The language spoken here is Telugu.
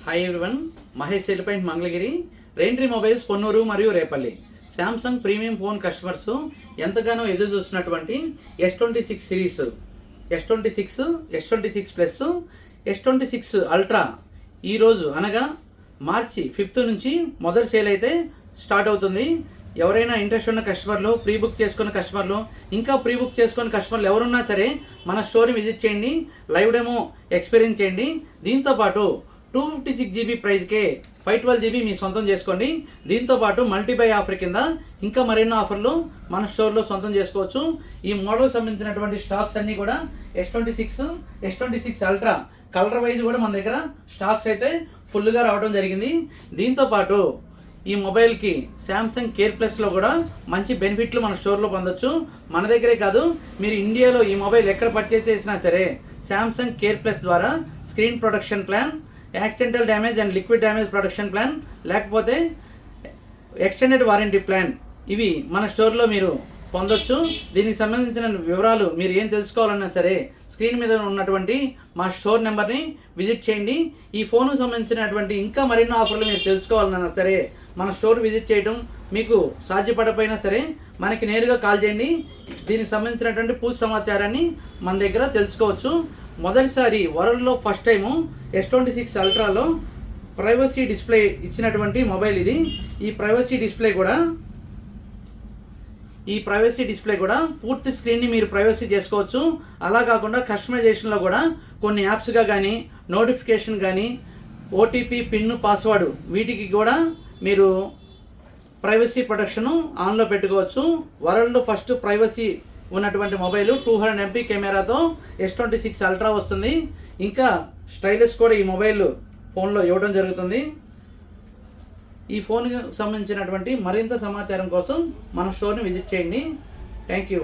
Hi everyone, Mahesh Cellpoint Mangalagiri, Raintree mobiles Ponnuru మరియు Repalle. Samsung premium phone customers ఎంతగానో ఎదురు చూస్తున్నటువంటి S26 series, S26, S26 plus, S26 ultra ఈరోజు అనగా మార్చి 5 నుంచి మొదటి సేల్ అయితే స్టార్ట్ అవుతుంది. ఎవరైనా ఇంట్రెస్ట్ ఉన్న కస్టమర్లు, ప్రీ బుక్ చేసుకున్న కస్టమర్లు, ఇంకా ప్రీ బుక్ చేసుకున్న కస్టమర్లు ఎవరున్నా సరే మన స్టోర్ని విజిట్ చేయండి, లైవ్ డెమో ఎక్స్పీరియన్స్ చేయండి. దీంతోపాటు 256 GB ప్రైస్కే 512 GB మీ సొంతం చేసుకోండి. దీంతోపాటు మల్టీబై ఆఫర్ కింద ఇంకా మరెన్నో ఆఫర్లు మన స్టోర్లో సొంతం చేసుకోవచ్చు. ఈ మోడల్ సంబంధించినటువంటి స్టాక్స్ అన్నీ కూడా S26, S26 ultra colour wise కూడా మన దగ్గర స్టాక్స్ అయితే ఫుల్గా రావడం జరిగింది. దీంతోపాటు ఈ మొబైల్కి శాంసంగ్ కేర్ ప్లస్లో కూడా మంచి బెనిఫిట్లు మన స్టోర్లో పొందొచ్చు. మన దగ్గరే కాదు, మీరు ఇండియాలో ఈ మొబైల్ ఎక్కడ పర్చేస్ చేసినా సరే శాంసంగ్ కేర్ ప్లస్ ద్వారా screen protection plan, accidental damage and liquid damage protection plan, లేకపోతే ఎక్స్టెండెడ్ వారంటీ ప్లాన్, ఇవి మన స్టోర్లో మీరు పొందొచ్చు. దీనికి సంబంధించిన వివరాలు మీరు ఏం తెలుసుకోవాలన్నా సరే స్క్రీన్ మీద ఉన్నటువంటి మా స్టోర్ నెంబర్ని విజిట్ చేయండి. ఈ ఫోన్కు సంబంధించినటువంటి ఇంకా మరెన్నో ఆఫర్లు మీరు తెలుసుకోవాలన్నా సరే మన స్టోర్ విజిట్ చేయడం మీకు సాధ్యపడకపోయినా సరే మనకి నేరుగా కాల్ చేయండి. దీనికి సంబంధించినటువంటి పూర్తి సమాచారాన్ని మన దగ్గర తెలుసుకోవచ్చు. మొదటిసారి వరల్డ్లో ఫస్ట్ టైము S26 అల్ట్రాలో ప్రైవసీ డిస్ప్లే ఇచ్చినటువంటి మొబైల్ ఇది. ఈ ప్రైవసీ డిస్ప్లే కూడా పూర్తి స్క్రీన్ని మీరు ప్రైవసీ చేసుకోవచ్చు. అలా కాకుండా కస్టమైజేషన్లో కూడా కొన్ని యాప్స్గా కానీ, నోటిఫికేషన్ కానీ, ఓటీపీ, పిన్, పాస్వర్డ్ వీటికి కూడా మీరు ప్రైవసీ ప్రొటెక్షన్ ఆన్లో పెట్టుకోవచ్చు. వరల్డ్ ఫస్ట్ ప్రైవసీ ఉన్నటువంటి మొబైల్ 200 MP కెమెరాతో S26 అల్ట్రా వస్తుంది. ఇంకా స్టైలిష్ కూడా ఈ మొబైల్ ఫోన్లో ఇవ్వడం జరుగుతుంది. ఈ ఫోన్కి సంబంధించినటువంటి మరింత సమాచారం కోసం మన స్టోర్ని విజిట్ చేయండి. Thank you.